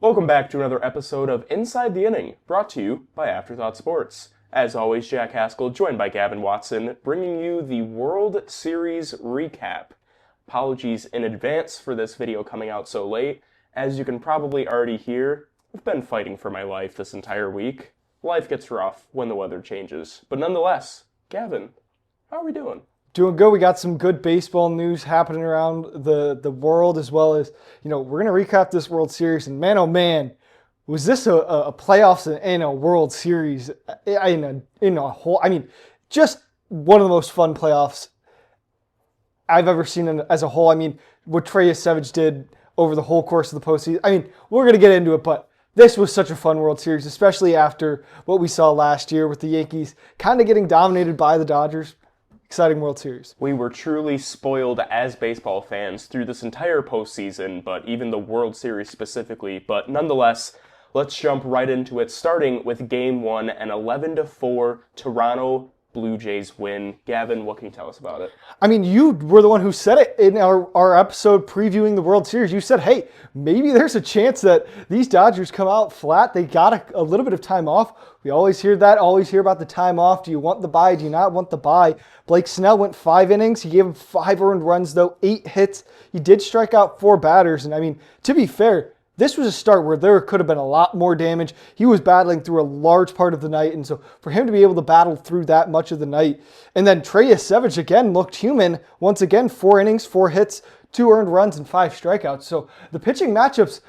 Welcome back to another episode of Inside the Inning, brought to you by Afterthought Sports. As always, Jack Haskell, joined by Gavin Watson, bringing you the World Series recap. Apologies in advance for this video coming out so late. As you can probably already hear, I've been fighting for my life this entire week. Life gets rough when the weather changes. But nonetheless, Gavin, how are we doing? Doing good. We got some good baseball news happening around the world, as well as, we're going to recap this World Series. And man, oh man, was this a playoffs and a World Series in a whole, just one of the most fun playoffs I've ever seen as a whole. What Trey Savage did over the whole course of the postseason. We're going to get into it, but this was such a fun World Series, especially after what we saw last year with the Yankees kind of getting dominated by the Dodgers. Exciting World Series. We were truly spoiled as baseball fans through this entire postseason, but even the World Series specifically. But nonetheless, let's jump right into it, starting with Game 1, an 11-4 Toronto Blue Jays win. Gavin, what can you tell us about it? You were the one who said it in our episode previewing the World Series. You said, hey, maybe there's a chance that these Dodgers come out flat. They got a little bit of time off. We always hear that, always hear about the time off. Do you want the bye? Do you not want the bye? Blake Snell went 5 innings. He gave him 5 earned runs, though, 8 hits. He did strike out 4 batters. And, to be fair, this was a start where there could have been a lot more damage. He was battling through a large part of the night, and so for him to be able to battle through that much of the night, and then Trey Savage again looked human. Once again, 4 innings, 4 hits, 2 earned runs, and 5 strikeouts. So the pitching matchups,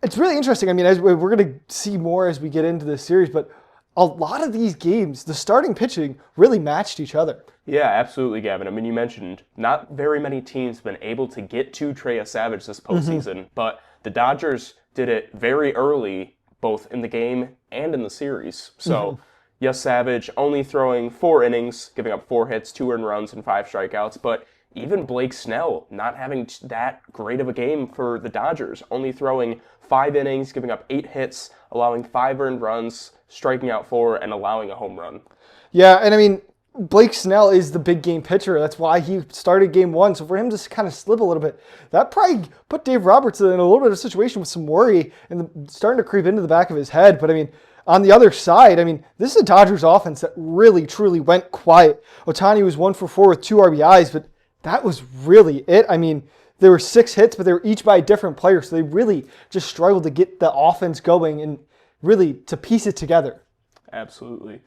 it's really interesting. As we're going to see more as we get into this series, but a lot of these games, the starting pitching really matched each other. Yeah, absolutely, Gavin. You mentioned not very many teams have been able to get to Trey Savage this postseason, but the Dodgers did it very early, both in the game and in the series. So, yes, Savage only throwing 4 innings, giving up 4 hits, 2 earned runs, and 5 strikeouts. But even Blake Snell not having that great of a game for the Dodgers, only throwing 5 innings, giving up 8 hits, allowing 5 earned runs, striking out 4, and allowing a home run. Yeah, and Blake Snell is the big game pitcher. That's why he started Game 1. So for him to kind of slip a little bit, that probably put Dave Roberts in a little bit of a situation with some worry and starting to creep into the back of his head. But on the other side, this is a Dodgers offense that really, truly went quiet. Ohtani was 1 for 4 with 2 RBIs, but that was really it. There were 6 hits, but they were each by a different player. So they really just struggled to get the offense going and really to piece it together. Absolutely.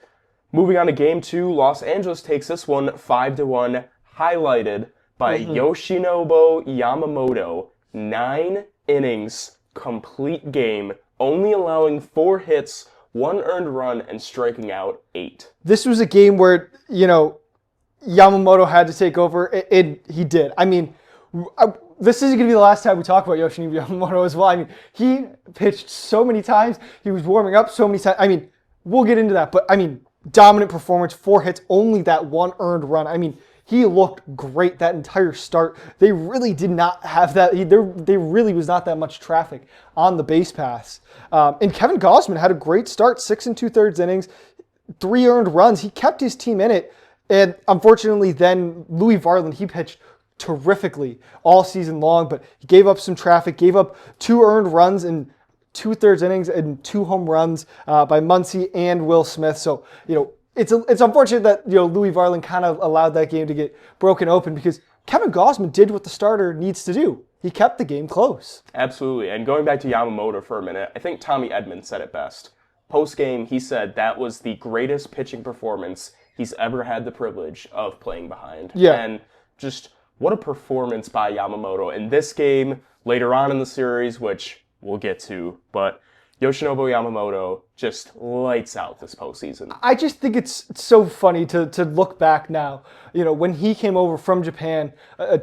Moving on to Game 2, Los Angeles takes this one 5-1, highlighted by Yoshinobu Yamamoto. 9 innings, complete game, only allowing 4 hits, 1 earned run, and striking out 8. This was a game where, Yamamoto had to take over, and he did. This isn't going to be the last time we talk about Yoshinobu Yamamoto as well. He pitched so many times. He was warming up so many times. We'll get into that, but dominant performance, 4 hits, only that 1 earned run. He looked great that entire start. They really did not have that. There really was not that much traffic on the base paths. And Kevin Gausman had a great start, 6 2/3 innings, 3 earned runs. He kept his team in it. And unfortunately, then Louis Varland, he pitched terrifically all season long, but he gave up some traffic, gave up 2 earned runs in 2/3 innings and 2 home runs by Muncy and Will Smith. So, it's unfortunate that, Louis Varland kind of allowed that game to get broken open because Kevin Gausman did what the starter needs to do. He kept the game close. Absolutely. And going back to Yamamoto for a minute, I think Tommy Edman said it best. Post-game, he said that was the greatest pitching performance he's ever had the privilege of playing behind. Yeah. And just what a performance by Yamamoto in this game, later on in the series, which we'll get to, but Yoshinobu Yamamoto just lights out this postseason. I just think it's so funny to look back now. When he came over from Japan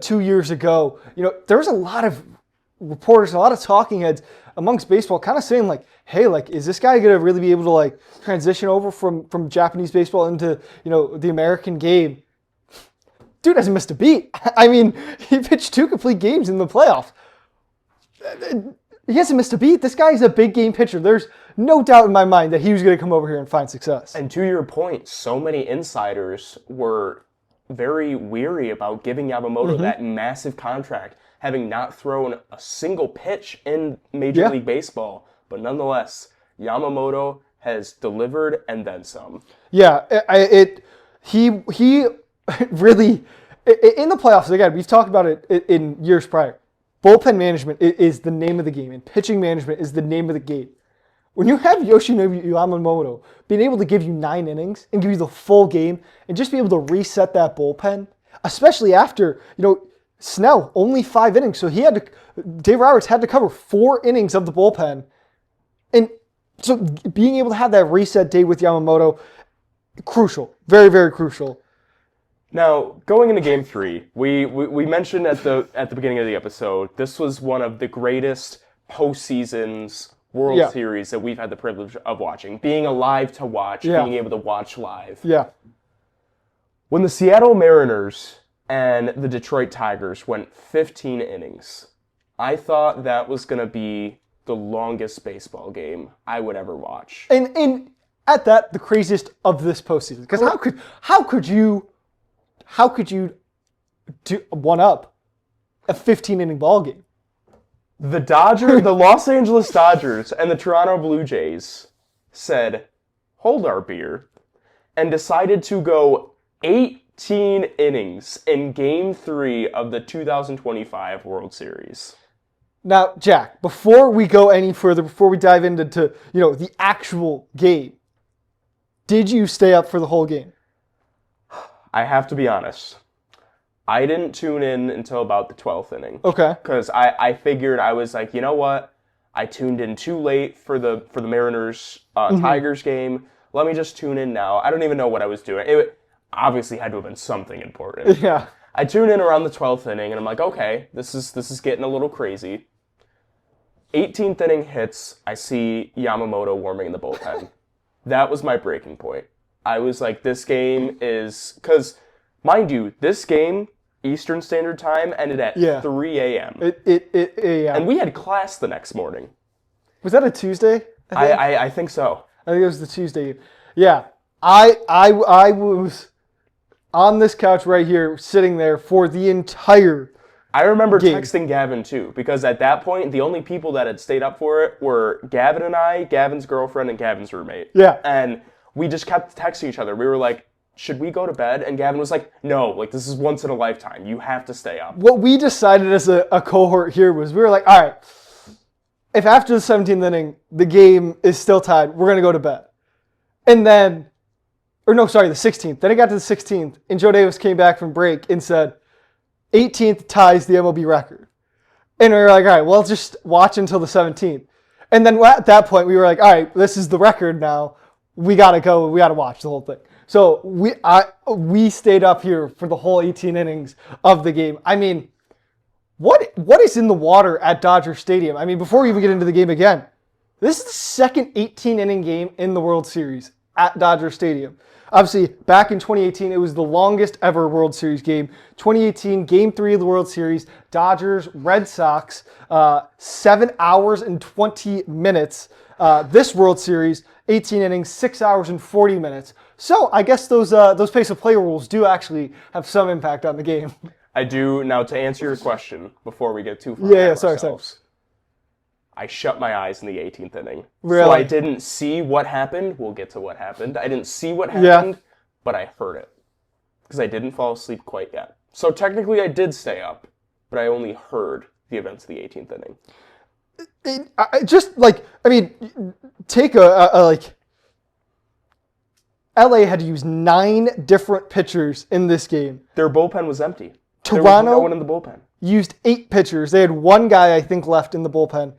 2 years ago, there was a lot of reporters, a lot of talking heads amongst baseball kind of saying hey, is this guy going to really be able to transition over from Japanese baseball into, the American game? Dude hasn't missed a beat. He pitched 2 complete games in the playoffs. He hasn't missed a beat. This guy's a big game pitcher. There's no doubt in my mind that he was going to come over here and find success. And to your point, so many insiders were very weary about giving Yamamoto that massive contract, having not thrown a single pitch in Major League Baseball. But nonetheless, Yamamoto has delivered and then some. Yeah, he really in the playoffs. Again, we've talked about it in years prior. Bullpen management is the name of the game, and pitching management is the name of the game. When you have Yoshinobu Yamamoto being able to give you 9 innings and give you the full game and just be able to reset that bullpen, especially after, Snell, only 5 innings. So Dave Roberts had to cover 4 innings of the bullpen. And so being able to have that reset day with Yamamoto, crucial. Very, very crucial. Now, going into Game 3, we mentioned at the beginning of the episode, this was one of the greatest postseasons World Series that we've had the privilege of watching. Being alive to watch, being able to watch live. Yeah. When the Seattle Mariners and the Detroit Tigers went 15 innings, I thought that was going to be the longest baseball game I would ever watch. And at that, the craziest of this postseason. Because how could you do one up a 15-inning ball game? The Los Angeles Dodgers and the Toronto Blue Jays said, hold our beer, and decided to go 18 innings in Game 3 of the 2025 World Series. Now, Jack, before we go any further, before we dive into the actual game, did you stay up for the whole game? I have to be honest. I didn't tune in until about the 12th inning. Okay. Because I figured, I was like, you know what? I tuned in too late for the Mariners Tigers game. Let me just tune in now. I don't even know what I was doing. It obviously had to have been something important. Yeah. I tuned in around the 12th inning, and I'm like, okay, this is getting a little crazy. 18th inning hits, I see Yamamoto warming in the bullpen. That was my breaking point. I was like, this game is... Because, mind you, this game, Eastern Standard Time, ended at 3 a.m. Yeah. And we had class the next morning. Was that a Tuesday? I think so. I think it was the Tuesday. Yeah. I was on this couch right here, sitting there for the entire I remember game. Texting Gavin, too, because at that point, the only people that had stayed up for it were Gavin and I, Gavin's girlfriend, and Gavin's roommate. Yeah. And we just kept texting each other. We were like, should we go to bed? And Gavin was like, no, like, this is once in a lifetime. You have to stay up. What we decided as a cohort here was we were like, all right, if after the 17th inning, the game is still tied, we're going to go to bed. And then, the 16th. Then it got to the 16th, and Joe Davis came back from break and said, 18th ties the MLB record. And we were like, all right, well, let's just watch until the 17th. And then at that point, we were like, all right, this is the record now. We got to go. We got to watch the whole thing. So we stayed up here for the whole 18 innings of the game. I mean, what is in the water at Dodger Stadium? I mean, before we even get into the game again, this is the second 18-inning game in the World Series at Dodger Stadium. Obviously, back in 2018, it was the longest ever World Series game. 2018, Game 3 of the World Series, Dodgers, Red Sox, 7 hours and 20 minutes. This World Series, 18 innings, 6 hours and 40 minutes. So I guess those pace of play rules do actually have some impact on the game. I do. Now, to answer your question, before we get too far sorry. I shut my eyes in the 18th inning. Really? So I didn't see what happened. We'll get to what happened. I didn't see what happened, but I heard it. Because I didn't fall asleep quite yet. So technically I did stay up, but I only heard the events of the 18th inning. Take LA had to use 9 different pitchers in this game. Their bullpen was empty. Toronto there was no one in the bullpen. Used 8 pitchers. They had one guy, I think, left in the bullpen.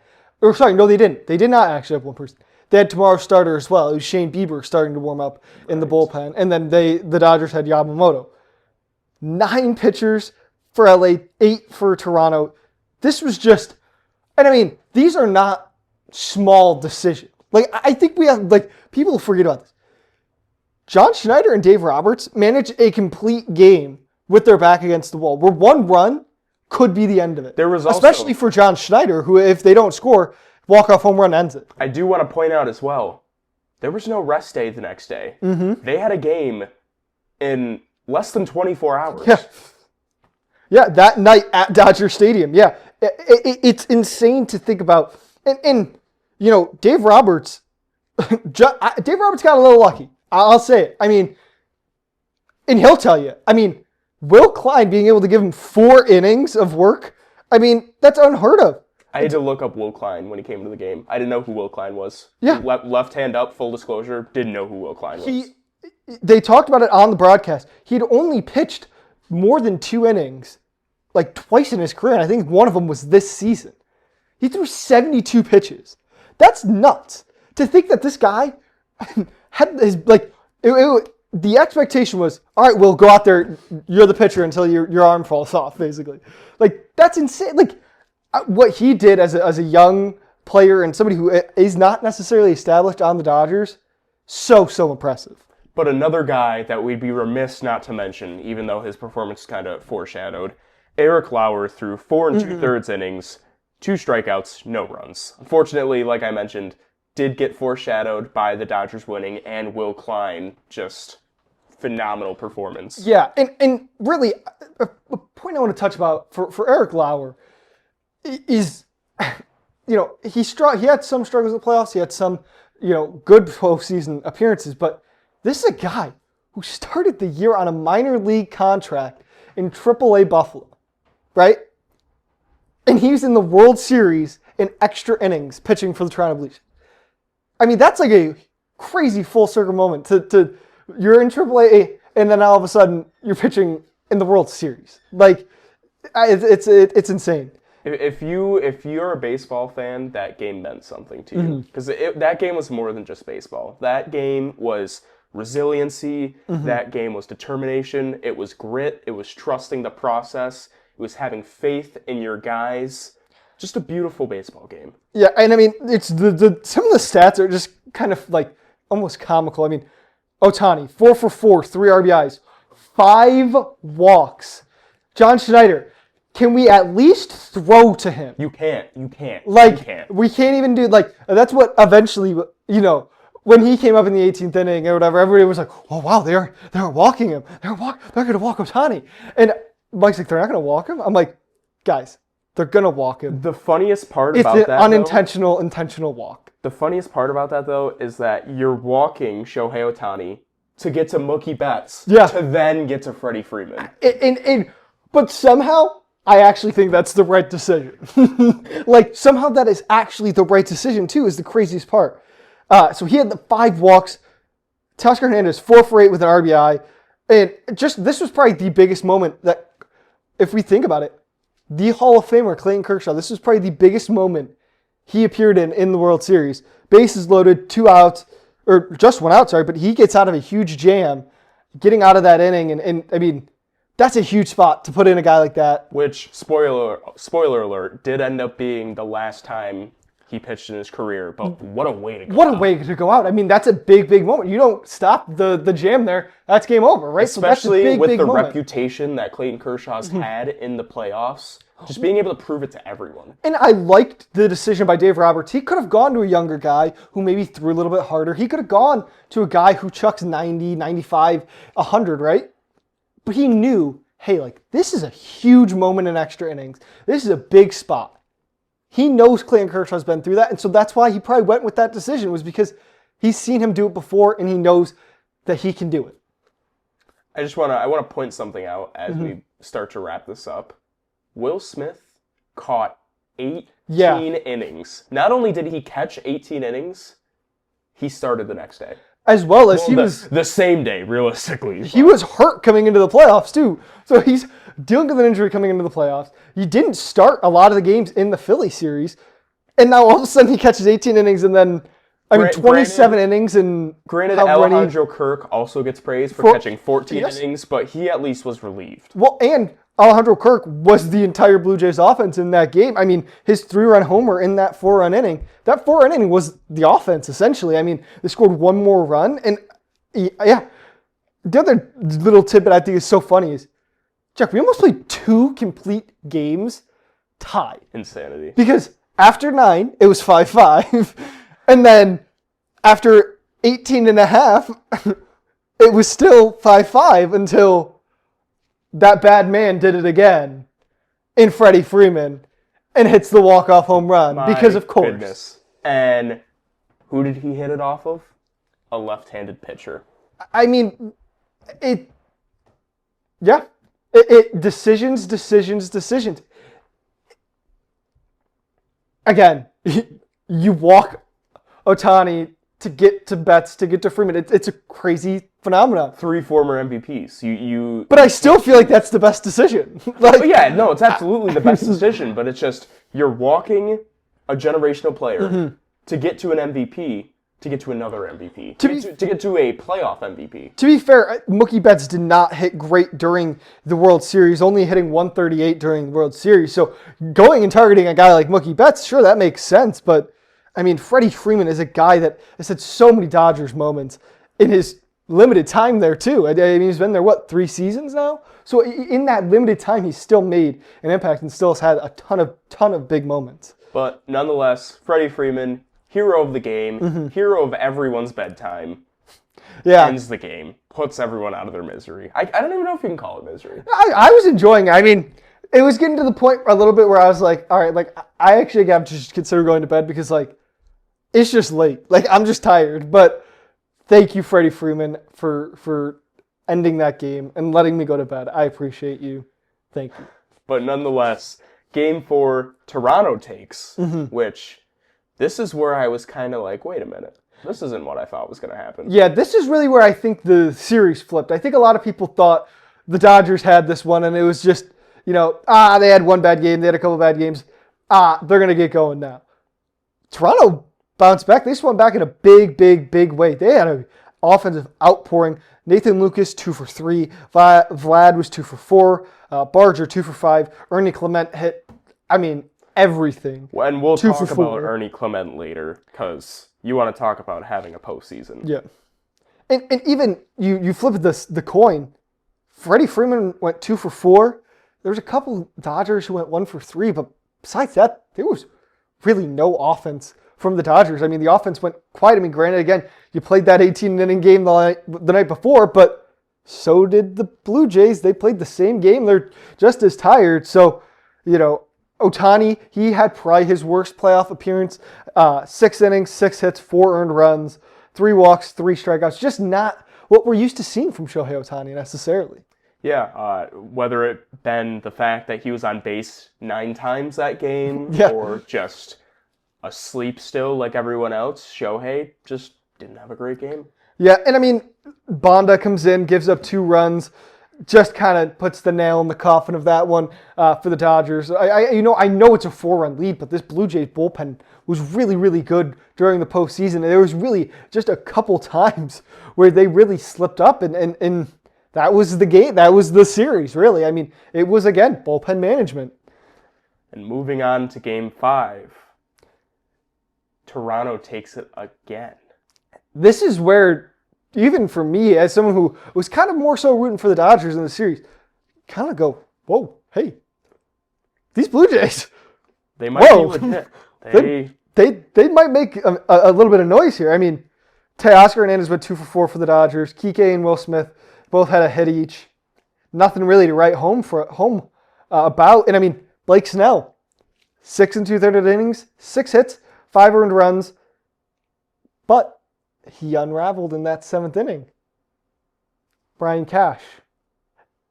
Or sorry, no, they didn't. They did not actually have one person. They had tomorrow's starter as well. It was Shane Bieber starting to warm up in the bullpen. And then the Dodgers had Yamamoto. 9 pitchers for LA, 8 for Toronto. This was just, and I mean, these are not small decisions. Like, I think we have, people forget about this. John Schneider and Dave Roberts managed a complete game with their back against the wall, where one run could be the end of it. There was also, especially for John Schneider, who, if they don't score, walk-off home run ends it. I do want to point out as well, there was no rest day the next day. Mm-hmm. They had a game in less than 24 hours. Yeah, that night at Dodger Stadium. Yeah, it's insane to think about. And Dave Roberts, Dave Roberts got a little lucky. I'll say it. I mean, and he'll tell you. I mean, Will Klein being able to give him 4 innings of work, I mean, that's unheard of. I had to look up Will Klein when he came to the game. I didn't know who Will Klein was. Yeah. Left hand up, full disclosure, didn't know who Will Klein was. They talked about it on the broadcast. He'd only pitched more than 2 innings, like twice in his career, and I think one of them was this season. He threw 72 pitches. That's nuts. To think that this guy had his, the expectation was, all right, Will, go out there, you're the pitcher until your arm falls off, basically. Like, that's insane. Like, what he did as a young player and somebody who is not necessarily established on the Dodgers, so impressive. But another guy that we'd be remiss not to mention, even though his performance kind of foreshadowed, Eric Lauer threw 4 2/3 innings, 2 strikeouts, no runs. Unfortunately, like I mentioned, did get foreshadowed by the Dodgers winning and Will Klein, just phenomenal performance. Yeah, and really, a point I want to touch about for Eric Lauer is, he had some struggles in the playoffs. He had some, good postseason appearances. But this is a guy who started the year on a minor league contract in AAA Buffalo, right? And he was in the World Series in extra innings pitching for the Toronto Blue Jays. I mean, that's like a crazy full circle moment. To you're in AAA and then all of a sudden you're pitching in the World Series. Like, it's insane. If you're a baseball fan, that game meant something to you. Because that game was more than just baseball. That game was resiliency. That game was determination. It was grit. It was trusting the process. It was having faith in your guys. Just a beautiful baseball game. Yeah, and I mean, it's some of the stats are just kind of like almost comical. I mean, Ohtani, 4 for 4, 3 RBIs, 5 walks. John Schneider, can we at least throw to him? You can't. Like, you can't. We can't even do, that's what eventually, when he came up in the 18th inning or whatever, everybody was like, oh, wow, they're walking him. They're going to walk Ohtani. And Mike's like, they're not going to walk him? I'm like, guys, they're going to walk him. The funniest part about that, it's an intentional walk. The funniest part about that, though, is that you're walking Shohei Ohtani to get to Mookie Betts, to then get to Freddie Freeman. But somehow, I actually think that's the right decision. Somehow that is actually the right decision, too, is the craziest part. So he had the 5 walks. Teoscar Hernandez, 4 for 8 with an RBI. And this was probably the biggest moment that, if we think about it, the Hall of Famer, Clayton Kershaw, this was probably the biggest moment he appeared in the World Series. Bases loaded, 2 outs, or just 1 out, sorry, but he gets out of a huge jam, getting out of that inning, and I mean, that's a huge spot to put in a guy like that. Which, spoiler alert, did end up being the last time he pitched in his career, but what a way to go out. What a way to go out. I mean, that's a big moment. You don't stop the jam there, that's game over, right? Especially so that's a with the moment. Reputation that Clayton Kershaw's had in the playoffs. Just being able to prove it to everyone. And I liked the decision by Dave Roberts. He could have gone to a younger guy who maybe threw a little bit harder. He could have gone to a guy who chucks 90, 95, 100, right? But he knew, hey, this is a huge moment in extra innings. This is a big spot. He knows Clayton Kershaw's been through that, and so that's why he probably went with that decision, was because he's seen him do it before, and he knows that he can do it. I want to point something out as we start to wrap this up. Will Smith caught 18 innings. Not only did he catch 18 innings, he started the next day. As well as he was... The same day, realistically. He was hurt coming into the playoffs, too. So he's dealing with an injury coming into the playoffs. He didn't start a lot of the games in the Philly series. And now all of a sudden he catches 18 innings and then, 27 innings and... Granted, Alejandro Kirk also gets praised for catching 14 innings, but he at least was relieved. Well, and Alejandro Kirk was the entire Blue Jays offense in that game. I mean, his 3-run homer in that 4-run inning, that 4-run inning was the offense, essentially. I mean, they scored 1 more run. And, yeah, the other little tidbit I think is so funny is, Jack, we almost played 2 complete games tied. Insanity. Because after 9, it was 5-5. And then after 18 and a half, it was still 5-5 until that bad man did it again in Freddie Freeman and hits the walk-off home run. Because, of course. Goodness. And who did he hit it off of? A left-handed pitcher. I mean, decisions. Again, you walk Ohtani to get to Betts, to get to Freeman. It's a crazy phenomenon. 3 former MVPs. But I still feel like that's the best decision. Oh, yeah, no, it's absolutely the best decision, but it's just you're walking a generational player to get to an MVP, to get to another MVP, to get to a playoff MVP. To be fair, Mookie Betts did not hit great during the World Series, only hitting 138 during the World Series. So going and targeting a guy like Mookie Betts, sure, that makes sense. But, I mean, Freddie Freeman is a guy that has had so many Dodgers moments in his limited time there, too. I mean, he's been there, 3 seasons now? So in that limited time, he's still made an impact and still has had a ton of big moments. But nonetheless, Freddie Freeman, hero of the game, hero of everyone's bedtime, ends the game, puts everyone out of their misery. I don't even know if you can call it misery. I was enjoying it. I mean, it was getting to the point a little bit where I was like, all right, like, I actually have to just consider going to bed because, like, it's just late. Like, I'm just tired. But thank you, Freddie Freeman, for ending that game and letting me go to bed. I appreciate you. Thank you. But nonetheless, Game 4, Toronto takes, which this is where I was kind of like, wait a minute. This isn't what I thought was going to happen. Yeah, this is really where I think the series flipped. I think a lot of people thought the Dodgers had this one, and it was just, they had one bad game, they had a couple bad games. They're going to get going now. Toronto bounced back. They swung back in a big way. They had an offensive outpouring. Nathan Lucas, 2 for 3. Vlad was 2 for 4. Barger, 2 for 5. Ernie Clement hit, everything. And we'll talk about Ernie Clement later, because you want to talk about having a postseason. Yeah. And even, you flip the coin, Freddie Freeman went 2 for 4. There was a couple Dodgers who went 1 for 3, but besides that, there was really no offense from the Dodgers. I mean, the offense went quiet. I mean, granted, again, you played that 18-inning game the night before, but so did the Blue Jays. They played the same game. They're just as tired. So, Ohtani, he had probably his worst playoff appearance. 6 innings, 6 hits, 4 earned runs, 3 walks, 3 strikeouts. Just not what we're used to seeing from Shohei Ohtani necessarily. Yeah, whether it been the fact that he was on base 9 times that game or just asleep still like everyone else, Shohei just didn't have a great game. Yeah, and I mean, Bonda comes in, gives up 2 runs, just kind of puts the nail in the coffin of that one for the Dodgers. I know it's a 4-run lead, but this Blue Jays bullpen was really good during the postseason. There was really just a couple times where they really slipped up, and that was the game. That was the series, really. I mean, it was, again, bullpen management. And moving on to Game 5, Toronto takes it again. This is where, even for me, as someone who was kind of more so rooting for the Dodgers in the series, kind of go, whoa, hey, these Blue Jays. They might be legit. They might make a little bit of noise here. I mean, Teoscar Hernandez went 2 for 4 for the Dodgers. Kike and Will Smith both had a hit each. Nothing really to write home about. And I mean, Blake Snell, 6 2/3 innings, 6 hits, 5 earned runs. But he unraveled in that 7th inning. Brian Cash,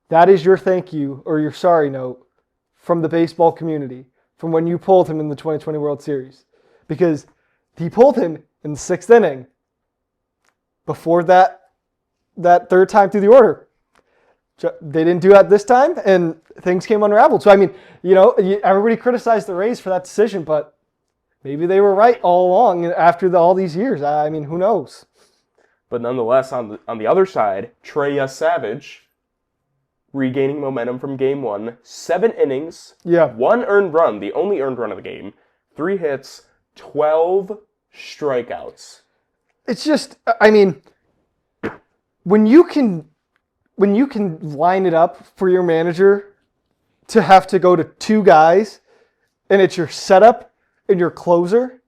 that is your thank you or your sorry note from the baseball community from when you pulled him in the 2020 World Series. Because he pulled him in the 6th inning before that 3rd time through the order. They didn't do that this time, and things came unraveled. So, I mean, everybody criticized the Rays for that decision, but maybe they were right all along after all these years. I mean, who knows? But nonetheless, on the other side, Trey Savage regaining momentum from Game 1. 7 innings, 1 earned run, the only earned run of the game, 3 hits, 12 strikeouts. It's just, I mean, when you can line it up for your manager to have to go to 2 guys, and it's your setup and your closer,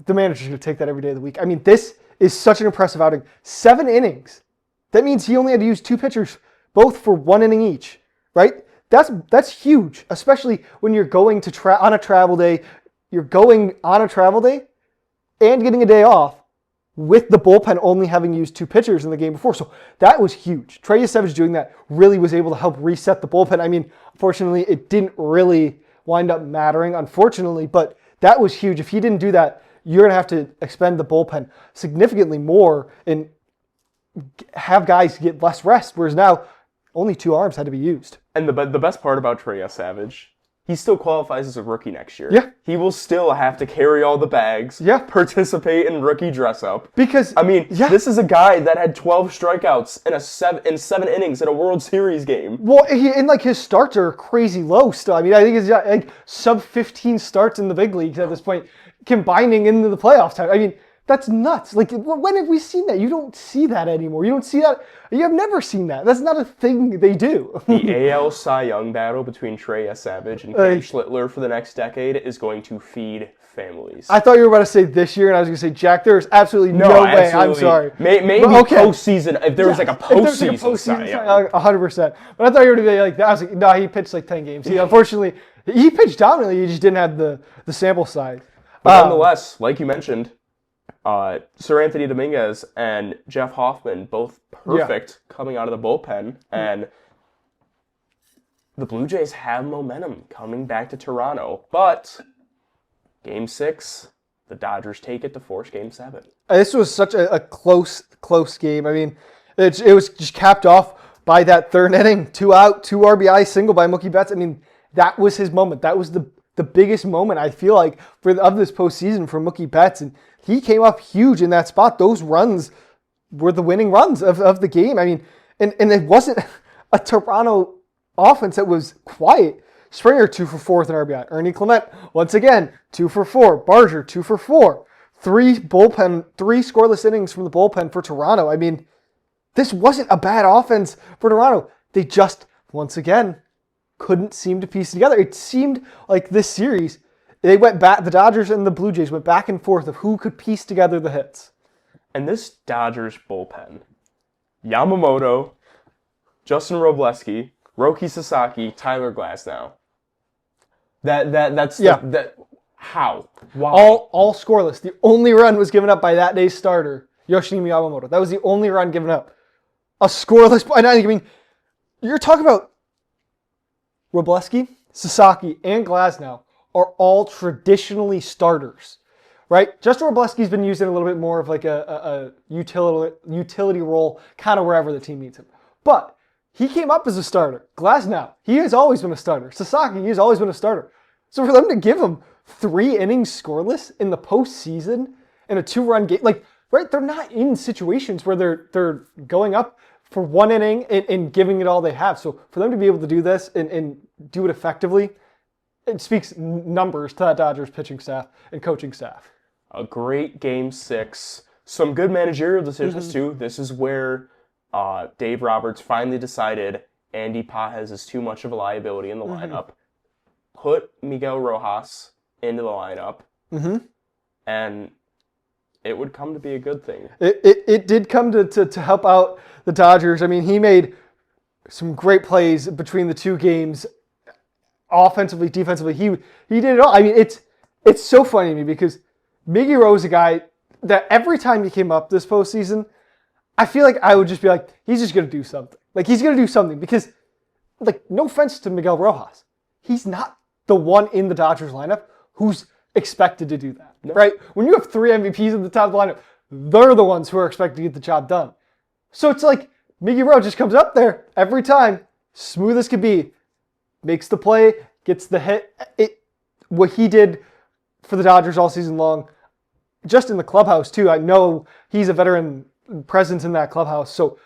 the manager's going to take that every day of the week. I mean, this is such an impressive outing. 7 innings. That means he only had to use 2 pitchers, both for 1 inning each, right? That's huge, especially when you're going to on a travel day. you're going on a travel day and getting a day off with the bullpen only having used 2 pitchers in the game before. So that was huge. Trey Yesavage doing that really was able to help reset the bullpen. I mean, unfortunately, it didn't really wind up mattering, unfortunately, but that was huge. If he didn't do that, you're going to have to expend the bullpen significantly more and have guys get less rest, whereas now only 2 arms had to be used. And the best part about Trey Savage, he still qualifies as a rookie next year. Yeah. He will still have to carry all the bags, participate in rookie dress-up. Because, I mean, this is a guy that had 12 strikeouts in 7 innings in a World Series game. Well, and like his starts are crazy low still. I mean, I think he's got like sub 15 starts in the big leagues at this point, combining into the playoff time. I mean, that's nuts. Like, when have we seen that? You don't see that anymore. You don't see that. You have never seen that. That's not a thing they do. The AL Cy Young battle between Trey Savage and Cam Schlittler for the next decade is going to feed families. I thought you were about to say this year, and I was going to say, Jack, there's absolutely no way. Absolutely. I'm sorry. Maybe postseason, if there was like a postseason Cy Young. 100%. But I thought you were going to be like that. I was like, no, he pitched like 10 games. Unfortunately, he pitched dominantly. He just didn't have the sample size. But nonetheless, like you mentioned, Sir Anthony Dominguez and Jeff Hoffman, both perfect coming out of the bullpen. And the Blue Jays have momentum coming back to Toronto. But Game 6, the Dodgers take it to force Game 7. This was such a close game. I mean, it was just capped off by that 3rd inning, 2 out, 2 RBI single by Mookie Betts. I mean, that was his moment. That was the biggest moment, I feel like, of this postseason for Mookie Betts. And he came up huge in that spot. Those runs were the winning runs of the game. I mean, and it wasn't a Toronto offense that was quiet. Springer, 2 for 4 with an RBI. Ernie Clement, once again, 2 for 4. Barger, 2 for 4. 3 scoreless innings from the bullpen for Toronto. I mean, this wasn't a bad offense for Toronto. They just, once again, couldn't seem to piece it together. It seemed like this series, they went back, the Dodgers and the Blue Jays went back and forth of who could piece together the hits. And this Dodgers bullpen, Yamamoto, Justin Robleski, Roki Sasaki, Tyler Glasnow. How? Why? All scoreless. The only run was given up by that day's starter, Yoshimi Yamamoto. That was the only run given up. A scoreless. I mean, you're talking about Robleski, Sasaki, and Glasnow are all traditionally starters, right? Justin Robleski's been used in a little bit more of like a utility role, kind of wherever the team needs him. But he came up as a starter. Glasnow, he has always been a starter. Sasaki, he has always been a starter. So for them to give him 3 innings scoreless in the postseason in a 2-run game, like, right? They're not in situations where they're going up for 1 inning and giving it all they have. So for them to be able to do this and do it effectively, it speaks numbers to that Dodgers pitching staff and coaching staff. A great Game 6. Some good managerial decisions, too. This is where Dave Roberts finally decided Andy Pajes is too much of a liability in the lineup. Put Miguel Rojas into the lineup. And it would come to be a good thing. It did come to help out the Dodgers. I mean, he made some great plays between the 2 games, offensively, defensively. He did it all. I mean, it's so funny to me because Miggy Rowe is a guy that every time he came up this postseason, I feel like I would just be like, he's just going to do something. Like, he's going to do something because, like, no offense to Miguel Rojas, he's not the one in the Dodgers lineup who's expected to do that, right? When you have 3 MVPs at the top of the lineup, they're the ones who are expected to get the job done. So it's like Miggy Rowe just comes up there every time, smooth as could be, makes the play, gets the hit. What he did for the Dodgers all season long, just in the clubhouse too. I know he's a veteran presence in that clubhouse. So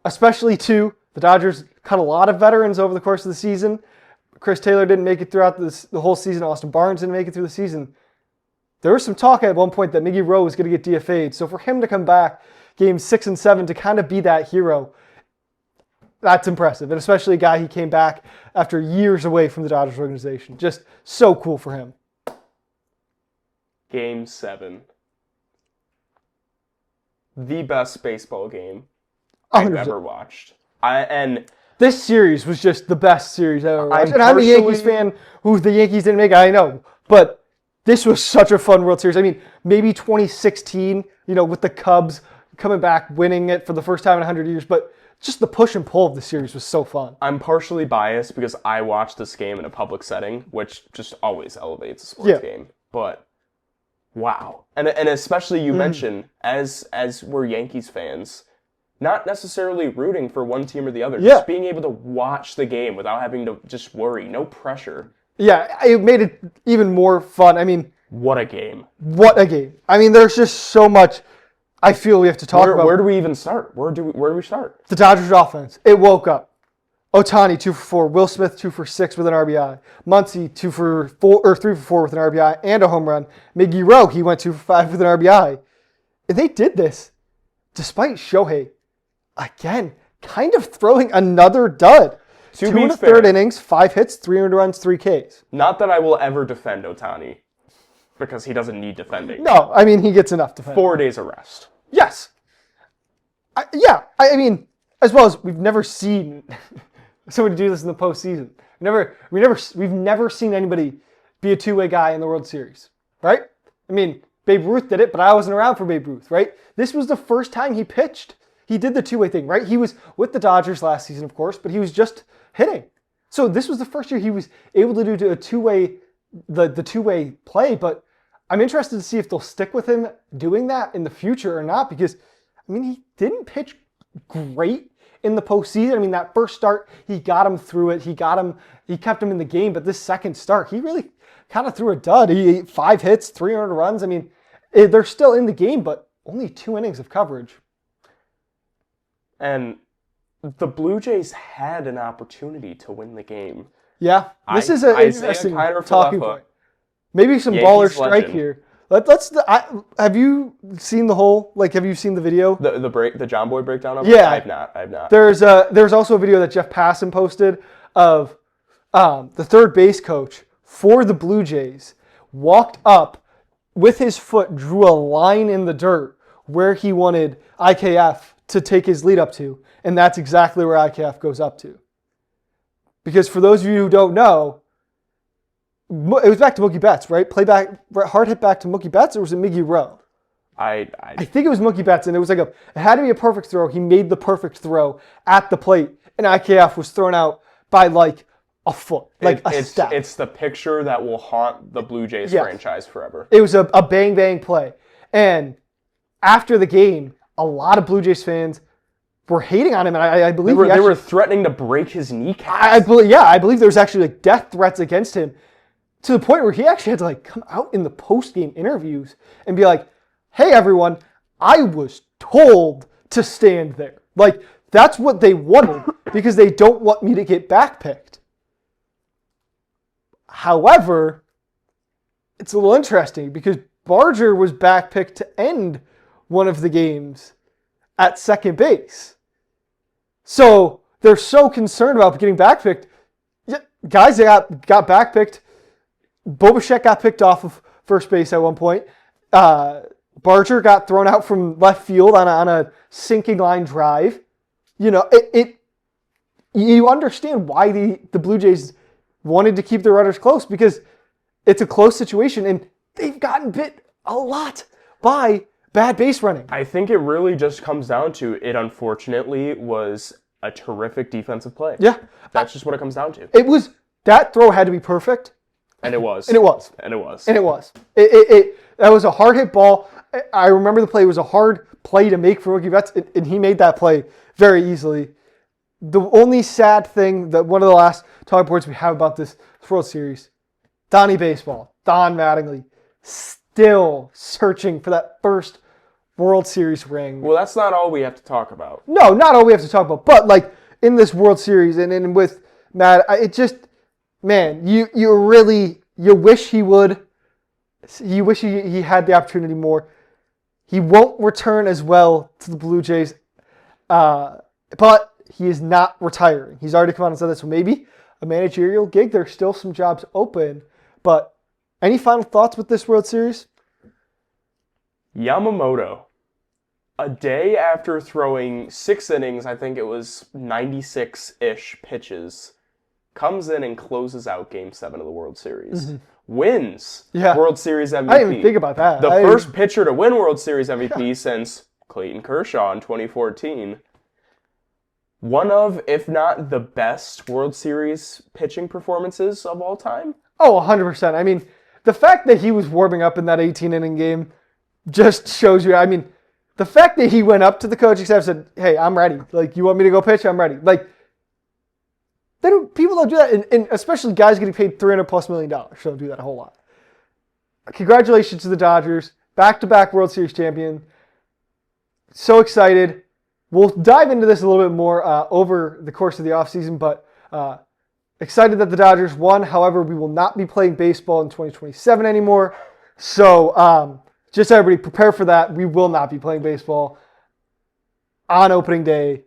especially too, the Dodgers cut a lot of veterans over the course of the season. Chris Taylor didn't make it throughout the whole season. Austin Barnes didn't make it through the season. There was some talk at one point that Miggy Rowe was going to get DFA'd. So for him to come back games 6 and 7 to kind of be that hero, that's impressive. And especially a guy he came back after years away from the Dodgers organization. Just so cool for him. Game 7. The best baseball game I've 100%. ever watched. This series was just the best series I've ever watched. And I'm a Yankees fan who the Yankees didn't make, I know. But this was such a fun World Series. I mean, maybe 2016, with the Cubs coming back, winning it for the first time in 100 years, but just the push and pull of the series was so fun. I'm partially biased because I watched this game in a public setting, which just always elevates a sports game. But wow. And especially you mentioned, as we're Yankees fans, not necessarily rooting for one team or the other, just being able to watch the game without having to just worry, no pressure. Yeah, it made it even more fun. I mean, what a game. What a game. I mean, there's just so much I feel we have to talk about. Where do we even start? Where do we start? The Dodgers offense. It woke up. Ohtani 2 for 4. Will Smith 2 for 6 with an RBI. Muncy 2 for 4 or 3 for 4 with an RBI and a home run. Miggy Rowe, he went 2 for 5 with an RBI. And they did this despite Shohei again kind of throwing another dud. 2 in the third innings, 5 hits, 3 earned runs, 3 Ks. Not that I will ever defend Ohtani, because he doesn't need defending. No, I mean, he gets enough defending. 4 days of rest. Yes. I mean, as well as we've never seen somebody do this in the postseason. We've never seen anybody be a two-way guy in the World Series, right? I mean, Babe Ruth did it, but I wasn't around for Babe Ruth, right? This was the first time he pitched. He did the two-way thing, right? He was with the Dodgers last season, of course, but he was just hitting. So this was the first year he was able to do a two-way, the two-way play, but I'm interested to see if they'll stick with him doing that in the future or not, because, I mean, he didn't pitch great in the postseason. I mean, that first start, he got him through it. He kept him in the game, but this second start, he really kind of threw a dud. He ate 5 hits, 3 earned runs. I mean, they're still in the game, but only 2 innings of coverage. And the Blue Jays had an opportunity to win the game. Yeah, this is an interesting talking point. Maybe some Yankees baller strike legend. here. Have you seen the whole? Have you seen the video? The John Boy breakdown of it? Yeah, I have not. There's also a video that Jeff Passan posted of the third base coach for the Blue Jays walked up with his foot, drew a line in the dirt where he wanted IKF to take his lead up to, and that's exactly where IKF goes up to. Because for those of you who don't know, it was back to Mookie Betts, right? Hard hit back to Mookie Betts, or was it Miggy Rowe? I think it was Mookie Betts, and it was it had to be a perfect throw. He made the perfect throw at the plate, and IKF was thrown out by a foot, a step. It's the picture that will haunt the Blue Jays franchise forever. It was a bang play, and after the game, a lot of Blue Jays fans were hating on him, and I believe they were threatening to break his kneecap. I believe there was actually death threats against him, to the point where he actually had to come out in the post-game interviews and be like, "Hey everyone, I was told to stand there." That's what they wanted because they don't want me to get backpicked. However, it's a little interesting because Barger was backpicked to end one of the games at second base. So they're so concerned about getting backpicked. Guys that got backpicked, Bo Bichette got picked off of first base at one point. Barger got thrown out from left field on a sinking line drive. You understand why the Blue Jays wanted to keep their runners close, because it's a close situation and they've gotten bit a lot by bad base running. I think it really just comes down to it, unfortunately, was a terrific defensive play. Yeah. That's just what it comes down to. That throw had to be perfect. And it was. And it was. That was a hard hit ball. I remember the play. It was a hard play to make for Mookie Betts, and he made that play very easily. The only sad thing, that one of the last talking points we have about this World Series, Donnie Baseball, Don Mattingly, still searching for that first World Series ring. Well, that's not all we have to talk about. No, not all we have to talk about. But in this World Series and with Matt, it just, man, you wish he would. You wish he had the opportunity more. He won't return as well to the Blue Jays, but he is not retiring. He's already come out and said this. So maybe a managerial gig. There's still some jobs open. But any final thoughts with this World Series? Yamamoto, a day after throwing 6 innings, I think it was 96-ish pitches, comes in and closes out Game 7 of the World Series. Mm-hmm. wins Yeah. World Series MVP. I didn't even think about that. The first pitcher to win World Series MVP since Clayton Kershaw in 2014. One of, if not the best World Series pitching performances of all time. Oh, 100%. I mean, the fact that he was warming up in that 18-inning game just shows you, I mean, the fact that he went up to the coaching staff and said, hey, I'm ready. Like, you want me to go pitch? I'm ready. Like, people don't do that, and especially guys getting paid $300+ million don't do that a whole lot. Congratulations to the Dodgers. Back-to-back World Series champion. So excited. We'll dive into this a little bit more over the course of the offseason, but excited that the Dodgers won. However, we will not be playing baseball in 2027 anymore. So just everybody prepare for that. We will not be playing baseball on opening day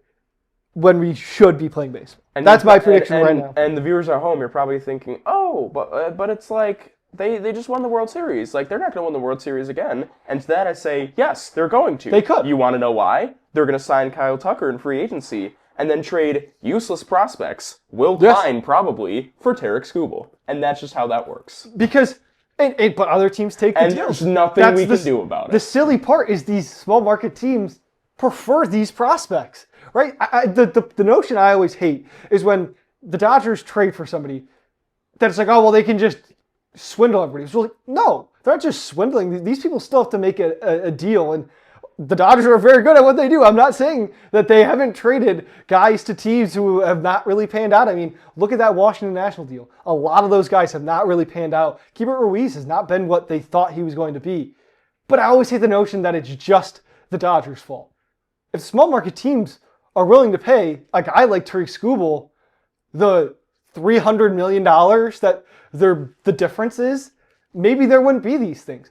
when we should be playing baseball. And that's my prediction right now. And the viewers at home, you're probably thinking, oh, but it's like they just won the World Series. Like, they're not going to win the World Series again. And to that I say, yes, they're going to. They could. You want to know why? They're going to sign Kyle Tucker in free agency and then trade useless prospects, Will Klein probably, for Tarek Skubal. And that's just how that works. Because, but other teams take the deals. And there's nothing we can do about it. The silly part is these small market teams prefer these prospects, right? The notion I always hate is when the Dodgers trade for somebody that it's like, oh, well, they can just swindle everybody. So like, no, they're not just swindling. These people still have to make a deal, and the Dodgers are very good at what they do. I'm not saying that they haven't traded guys to teams who have not really panned out. I mean, look at that Washington National deal. A lot of those guys have not really panned out. Keibert Ruiz has not been what they thought he was going to be. But I always hate the notion that it's just the Dodgers' fault. If small market teams are willing to pay a guy like Tarek Skubal the $300 million that the difference is, maybe there wouldn't be these things.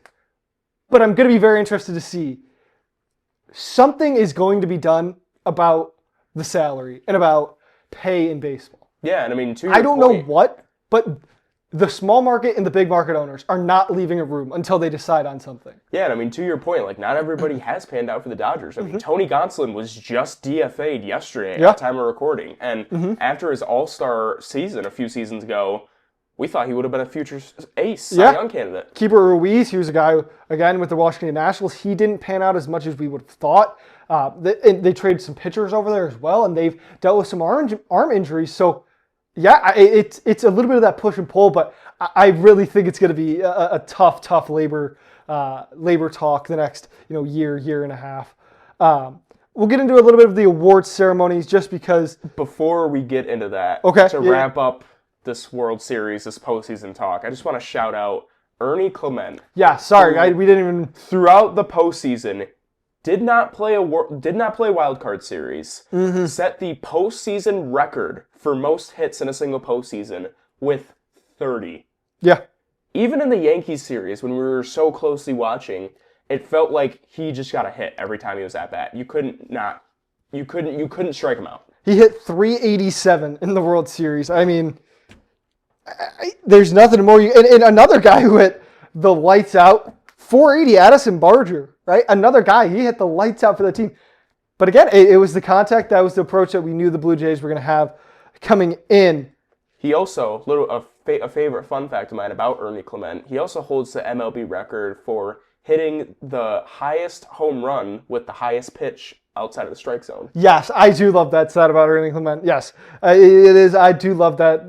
But I'm going to be very interested to see. Something is going to be done about the salary and about pay in baseball. Yeah, and I mean, I don't know what, but the small market and the big market owners are not leaving a room until they decide on something. Yeah, and I mean, to your point, like, not everybody has panned out for the Dodgers. I mean, Tony Gonsolin was just DFA'd yesterday at the time of recording. And after his all-star season a few seasons ago, we thought he would have been a future ace, Cy Young candidate. Keibert Ruiz, he was a guy, again, with the Washington Nationals. He didn't pan out as much as we would have thought. They traded some pitchers over there as well, and they've dealt with some arm injuries. So, yeah, it's a little bit of that push and pull, but I really think it's going to be a tough labor talk the next year and a half. We'll get into a little bit of the awards ceremonies just because. Before we get into that, to wrap up this World Series, this postseason talk, I just want to shout out Ernie Clement. Yeah, sorry, we didn't even. Throughout the postseason, did not play wild card series. Set the postseason record for most hits in a single postseason with 30. Yeah. Even in the Yankees series, when we were so closely watching, it felt like he just got a hit every time he was at bat. You couldn't strike him out. He hit 387 in the World Series. I mean, there's nothing more. And another guy who hit the lights out, 480, Addison Barger, right? Another guy, he hit the lights out for the team. But again, it was the contact, that was the approach that we knew the Blue Jays were going to have coming in. He also, a favorite fun fact of mine about Ernie Clement, he also holds the MLB record for hitting the highest home run with the highest pitch outside of the strike zone. Yes, I do love that stat about Ernie Clement. Yes, it is. I do love that.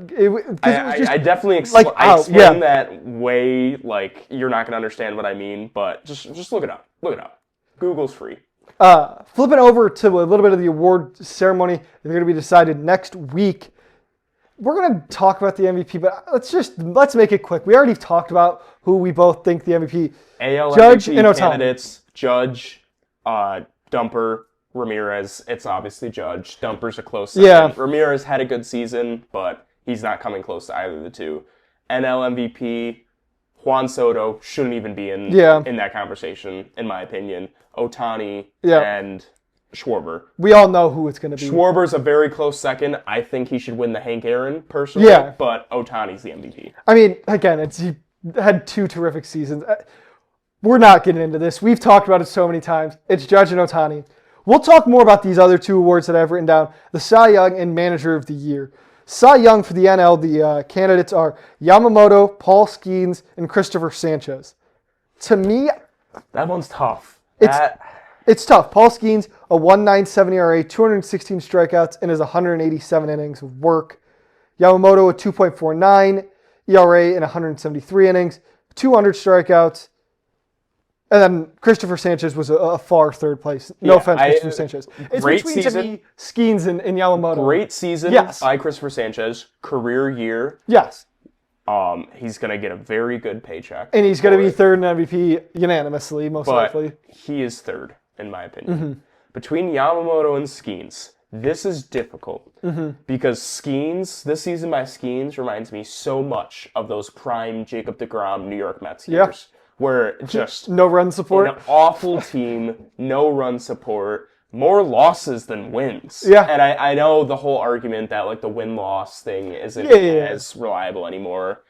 I definitely explain that way like you're not going to understand what I mean, but just look it up. Look it up. Google's free. Flipping over to a little bit of the award ceremony, they're going to be decided next week. We're going to talk about the MVP, but let's make it quick. We already talked about who we both think the MVP. AL Judge MVP and Ohtani. Candidates, Judge, Dumper, Ramirez. It's obviously Judge. Dumper's a close second. Yeah. Ramirez had a good season, but he's not coming close to either of the two. NL MVP, Juan Soto shouldn't even be in that conversation, in my opinion. Ohtani and Schwarber. We all know who it's going to be. Schwarber's a very close second. I think he should win the Hank Aaron, personally. Yeah. But Ohtani's the MVP. I mean, again, he had two terrific seasons. We're not getting into this. We've talked about it so many times. It's Judge and Ohtani. We'll talk more about these other two awards that I've written down, the Cy Young and Manager of the Year. Cy Young for the NL, the candidates are Yamamoto, Paul Skeens, and Christopher Sanchez. To me, That one's tough. it's tough. Paul Skeens, a 1.97 ERA, 216 strikeouts, and his 187 innings of work. Yamamoto, a 2.49 ERA and 173 innings, 200 strikeouts. And then Christopher Sanchez was a far third place. No offense, Christopher Sanchez. It's great between season. to me, Skeens and Yamamoto. Great season Yes. by Christopher Sanchez. Career year. Yes. He's going to get a very good paycheck. And he's going to be third in MVP unanimously, most likely. He is third, in my opinion. Between Yamamoto and Skeens, this is difficult. Because Skeens, this season by Skeens, reminds me so much of those prime Jacob deGrom New York Mets years. Where just no run support. An awful team, no run support, more losses than wins. Yeah. And I know the whole argument that like the win-loss thing isn't as reliable anymore.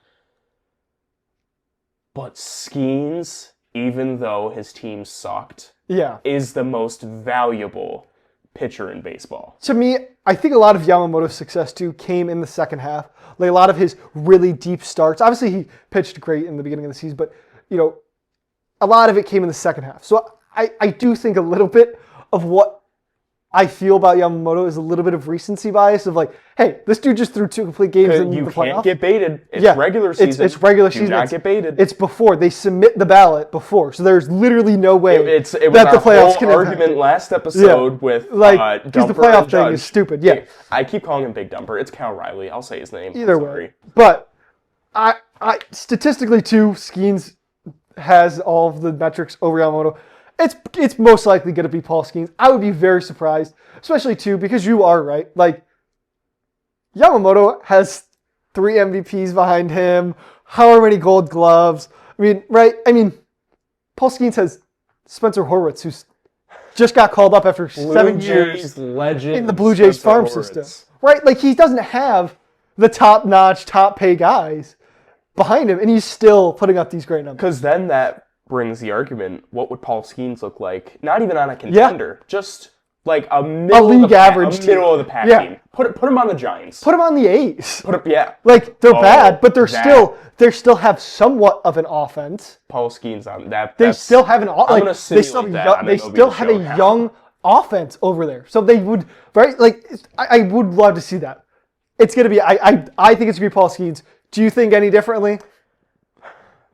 But Skeens, even though his team sucked, is the most valuable pitcher in baseball. To me, I think a lot of Yamamoto's success too came in the second half. Like a lot of his really deep starts. Obviously, he pitched great in the beginning of the season, but a lot of it came in the second half. So I do think a little bit of what I feel about Yamamoto is a little bit of recency bias of like, hey, this dude just threw 2 complete games in the playoffs. You can't get baited. It's regular season. It's regular season. Do not get baited. It's before. They submit the ballot before. So there's literally no way it was that the playoffs can argument impact. last episode with like, because the playoff thing is stupid. Yeah. I keep calling him Big Dumper. It's Cal Riley. I'll say his name. Either way. But I statistically too, Skeens has all of the metrics over Yamamoto. It's most likely going to be Paul Skeens. I would be very surprised, especially too, because you are right. Like, Yamamoto has 3 MVPs behind him, however many gold gloves. I mean, right? I mean, Paul Skeens has Spencer Horwitz, who's just got called up after 7 years in the Blue Jays farm system. Right? Like, he doesn't have the top-notch, top-pay guys behind him, and he's still putting up these great numbers. Because then that brings the argument, what would Paul Skeens look like? Not even on a contender, just like a league average team. Middle of the pack team. Put him on the Giants. Put him on the A's. Like they're bad, but they still have somewhat of an offense. Paul Skeens on that. They still have an they still have a young offense over there. So they would I would love to see that. It's gonna be I think it's gonna be Paul Skeens. Do you think any differently?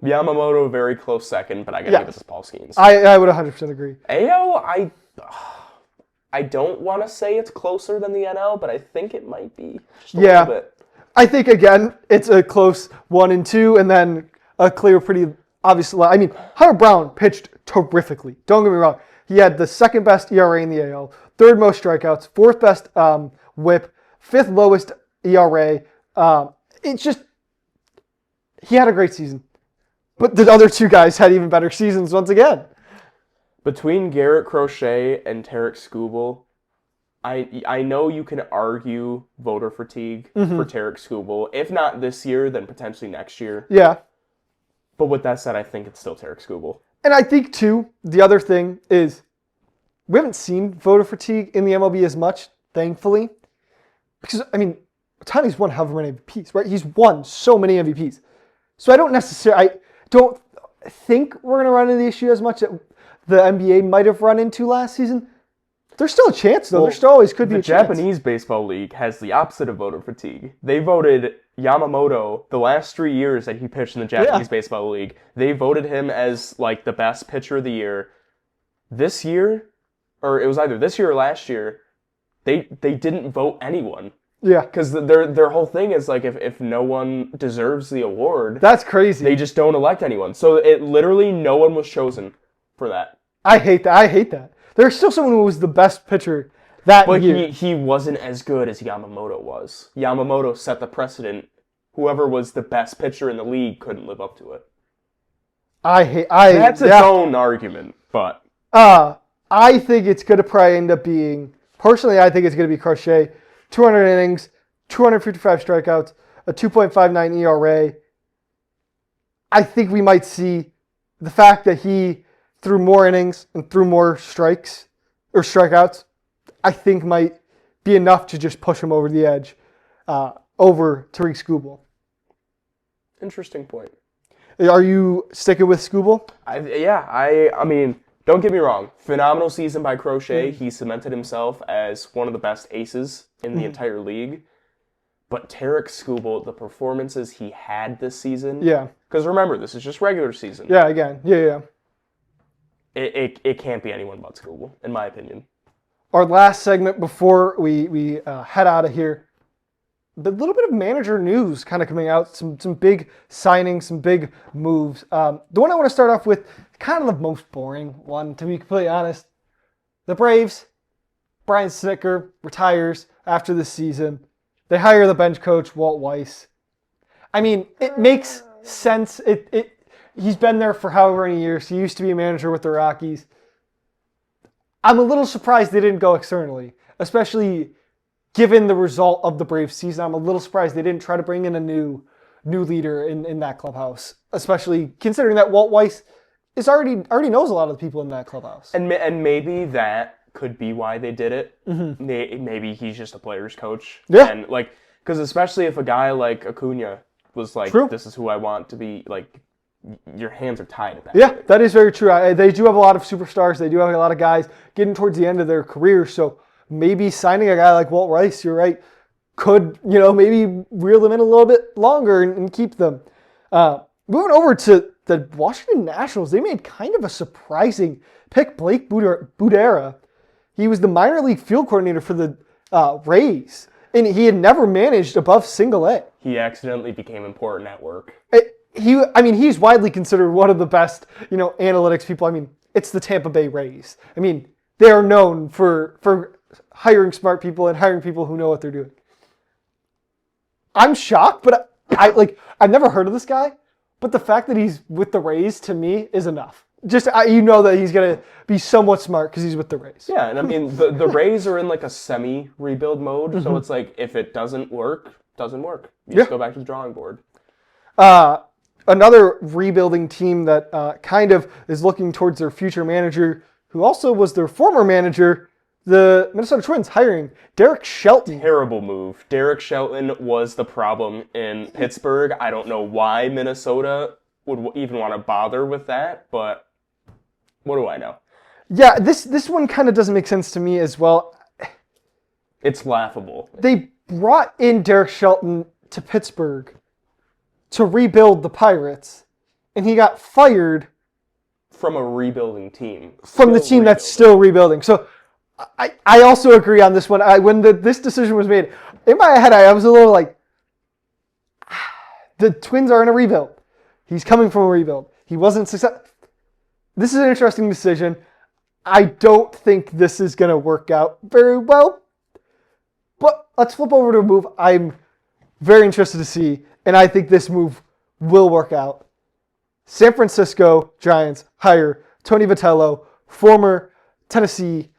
Yamamoto, very close second, but I gotta give it to Paul Skeens. I would 100% agree. AL, I don't want to say it's closer than the NL, but I think it might be just a little bit. I think, again, it's a close 1 and 2, and then a clear, pretty obvious. I mean, Hunter Brown pitched terrifically. Don't get me wrong. He had the second best ERA in the AL, third most strikeouts, fourth best WHIP, fifth lowest ERA. It's just, he had a great season. But the other 2 guys had even better seasons once again. Between Garrett Crochet and Tarek Skubal, I know you can argue voter fatigue for Tarek Skubal. If not this year, then potentially next year. Yeah. But with that said, I think it's still Tarek Skubal. And I think, too, the other thing is we haven't seen voter fatigue in the MLB as much, thankfully. Because, I mean, Ohtani's won however many MVPs, right? He's won so many MVPs. So I don't think we're going to run into the issue as much that the NBA might have run into last season. There's still a chance, though. There still always could be a chance. The Japanese Baseball League has the opposite of voter fatigue. They voted Yamamoto the last 3 years that he pitched in the Japanese Baseball League. They voted him as like the best pitcher of the year. This year, or it was either this year or last year, they didn't vote anyone. Yeah. Because their whole thing is like if no one deserves the award, that's crazy. They just don't elect anyone. So it literally no one was chosen for that. I hate that. There's still someone who was the best pitcher that year. But he wasn't as good as Yamamoto was. Yamamoto set the precedent. Whoever was the best pitcher in the league couldn't live up to it. That's its own argument, but I think it's going to probably end up being, personally, I think it's going to be Crochet. 200 innings, 255 strikeouts, a 2.59 ERA. I think we might see the fact that he threw more innings and threw more strikeouts, I think might be enough to just push him over the edge. over Tariq Skubal. Interesting point. Are you sticking with Skubal? I mean, don't get me wrong. Phenomenal season by Crochet. He cemented himself as one of the best aces in the entire league. But Tariq Skubal, the performances he had this season. Yeah. Because remember, this is just regular season. Yeah, again. Yeah. It can't be anyone but Skubal, in my opinion. Our last segment before we head out of here. A little bit of manager news kind of coming out. Some big signings, some big moves. The one I want to start off with, kind of the most boring one, to be completely honest. The Braves, Brian Snitker retires after this season. They hire the bench coach, Walt Weiss. I mean, it makes sense. He's been there for however many years. He used to be a manager with the Rockies. I'm a little surprised they didn't go externally, especially given the result of the Braves season. I'm a little surprised they didn't try to bring in a new leader in that clubhouse, especially considering that Walt Weiss is already knows a lot of the people in that clubhouse. And maybe that could be why they did it. Mm-hmm. Maybe he's just a player's coach. Yeah. And because especially if a guy like Acuna was like, True. This is who I want to be, your hands are tied at that. Yeah, point. that is very true. They do have a lot of superstars. They do have a lot of guys getting towards the end of their career. So maybe signing a guy like Walt Weiss, you're right, could, maybe reel them in a little bit longer and keep them. Moving over to the Washington Nationals, they made kind of a surprising pick, Blake Budera. He was the minor league field coordinator for the Rays, and he had never managed above single A. He accidentally became important at work. He's widely considered one of the best, analytics people. I mean, it's the Tampa Bay Rays. I mean, they are known for hiring smart people and hiring people who know what they're doing. I'm shocked, but I've never heard of this guy, but the fact that he's with the Rays to me is enough. Just that he's going to be somewhat smart because he's with the Rays. Yeah, and I mean, the Rays are in a semi-rebuild mode, so it's if it doesn't work, it doesn't work. You just go back to the drawing board. Another rebuilding team that kind of is looking towards their future manager, who also was their former manager, the Minnesota Twins, hiring Derek Shelton. Terrible move. Derek Shelton was the problem in Pittsburgh. I don't know why Minnesota would even want to bother with that, but what do I know? Yeah, this one kind of doesn't make sense to me as well. It's laughable. They brought in Derek Shelton to Pittsburgh to rebuild the Pirates, and he got fired from a rebuilding team. From the team that's still rebuilding. So I also agree on this one. When this decision was made, in my head I was a little like, the Twins are in a rebuild. He's coming from a rebuild. He wasn't successful. This is an interesting decision. I don't think this is going to work out very well. But let's flip over to a move I'm very interested to see, and I think this move will work out. San Francisco Giants hire Tony Vitello, former Tennessee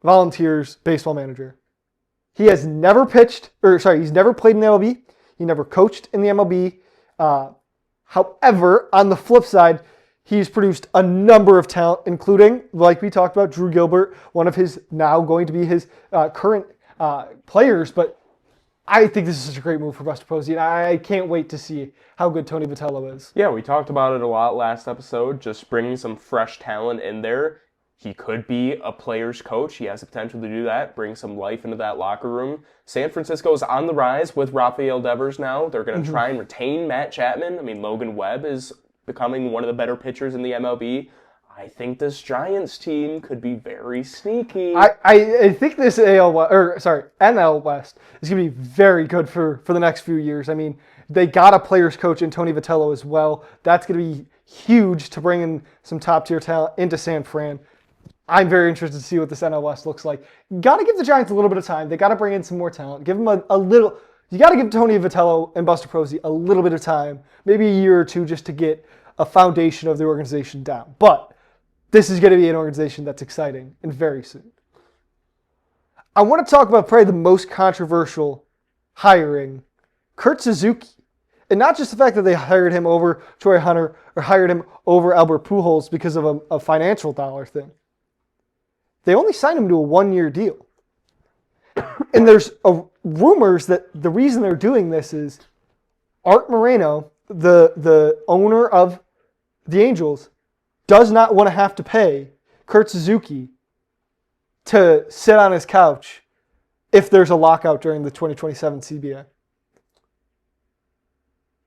Volunteers baseball manager. He has never he's never played in the MLB. He never coached in the MLB. However, on the flip side, he's produced a number of talent, including, like we talked about, Drew Gilbert, one of his now going to be his current players. But I think this is such a great move for Buster Posey, and I can't wait to see how good Tony Vitello is. Yeah, we talked about it a lot last episode, just bringing some fresh talent in there. He could be a player's coach. He has the potential to do that, bring some life into that locker room. San Francisco is on the rise with Rafael Devers now. They're going to try and retain Matt Chapman. I mean, Logan Webb is becoming one of the better pitchers in the MLB. I think this Giants team could be very sneaky. I think this NL West is going to be very good for the next few years. I mean, they got a player's coach in Tony Vitello as well. That's going to be huge to bring in some top-tier talent into San Fran. I'm very interested to see what this NL West looks like. Got to give the Giants a little bit of time. They got to bring in some more talent. Give them a little. You got to give Tony Vitello and Buster Posey a little bit of time, maybe a year or two, just to get a foundation of the organization down. But this is going to be an organization that's exciting and very soon. I want to talk about probably the most controversial hiring, Kurt Suzuki. And not just the fact that they hired him over Troy Hunter or hired him over Albert Pujols because of a financial dollar thing. They only signed him to a one-year deal. And there's rumors that the reason they're doing this is Art Moreno, the owner of the Angels, does not want to have to pay Kurt Suzuki to sit on his couch if there's a lockout during the 2027 CBA.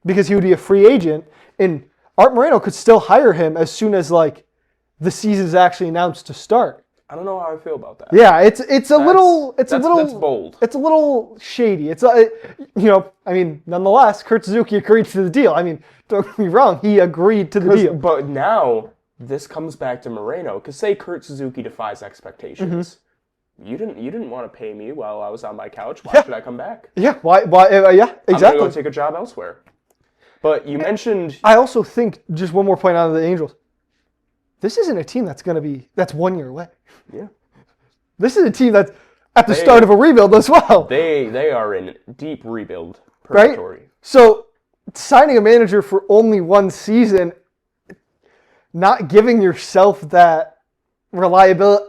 Because he would be a free agent, and Art Moreno could still hire him as soon as like the season's actually announced to start. I don't know how I feel about that. Yeah, it's a little That's bold. It's a little shady. Nonetheless, Kurt Suzuki agreed to the deal. I mean, don't get me wrong, he agreed to the deal. But now this comes back to Moreno, because say Kurt Suzuki defies expectations. You didn't want to pay me while I was on my couch. Why should I come back? Yeah, why? Yeah, exactly. I'm gonna go take a job elsewhere. But you mentioned. I also think just one more point on the Angels. This isn't a team that's 1 year away. Yeah. This is a team that's at the start of a rebuild as well. They are in deep rebuild purgatory. Right? So signing a manager for only one season, not giving yourself that reliability.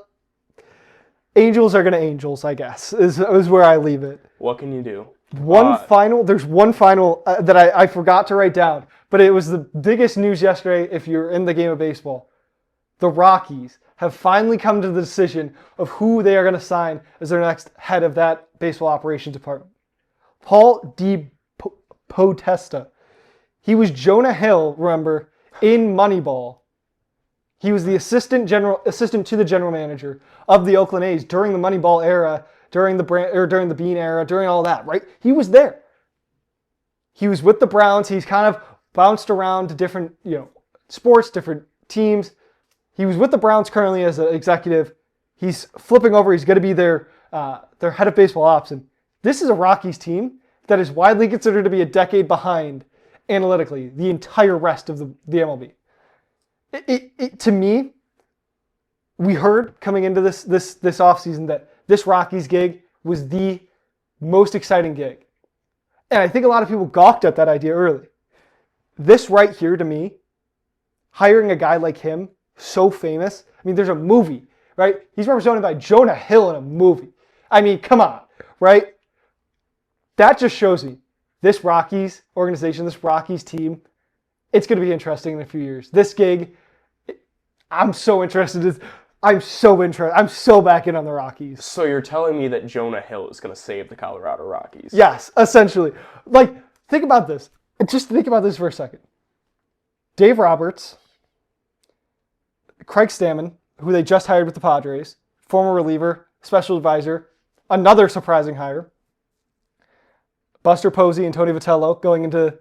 Angels are going to Angels, I guess, is where I leave it. What can you do? There's one final that I forgot to write down, but it was the biggest news yesterday if you're in the game of baseball. The Rockies have finally come to the decision of who they are going to sign as their next head of that baseball operations department. Paul D. Podesta. He was Jonah Hill, remember, in Moneyball. He was the assistant to the general manager of the Oakland A's during the Moneyball era, during the Bean era, during all that, right? He was there. He was with the Browns. He's kind of bounced around to different, sports, different teams. He was with the Browns currently as an executive. He's flipping over. He's going to be their head of baseball ops. And this is a Rockies team that is widely considered to be a decade behind analytically the entire rest of the MLB. To me, we heard coming into this offseason that this Rockies gig was the most exciting gig. And I think a lot of people gawked at that idea early. This right here, to me, hiring a guy like him, so famous. I mean, there's a movie, right? He's represented by Jonah Hill in a movie. I mean, come on, right? That just shows me this Rockies organization, this Rockies team, it's going to be interesting in a few years. This gig, I'm so interested. I'm so back in on the Rockies. So you're telling me that Jonah Hill is going to save the Colorado Rockies? Yes, essentially. Think about this. Just think about this for a second. Dave Roberts, Craig Stammen, who they just hired with the Padres, former reliever, special advisor, another surprising hire. Buster Posey and Tony Vitello going into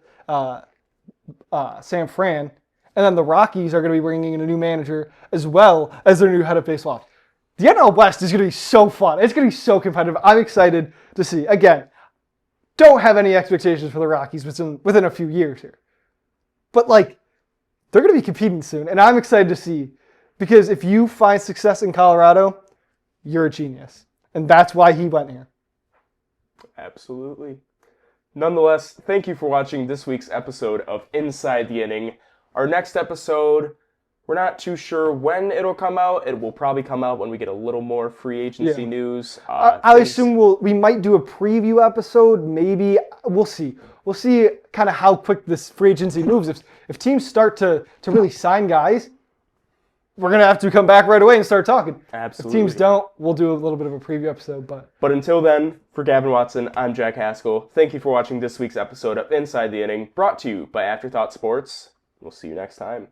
San Fran. And then the Rockies are going to be bringing in a new manager as well as their new head of baseball. The NL West is going to be so fun. It's going to be so competitive. I'm excited to see. Again, don't have any expectations for the Rockies within a few years here. But they're going to be competing soon. And I'm excited to see. Because if you find success in Colorado, you're a genius. And that's why he went here. Absolutely. Nonetheless, thank you for watching this week's episode of Inside the Inning. Our next episode, we're not too sure when it'll come out. It will probably come out when we get a little more free agency news. I assume we might do a preview episode. Maybe. We'll see. We'll see kind of how quick this free agency moves. If teams start to really sign guys, we're going to have to come back right away and start talking. Absolutely. If teams don't, we'll do a little bit of a preview episode. But until then, for Gavin Watson, I'm Jack Haskell. Thank you for watching this week's episode of Inside the Inning, brought to you by Afterthought Sports. We'll see you next time.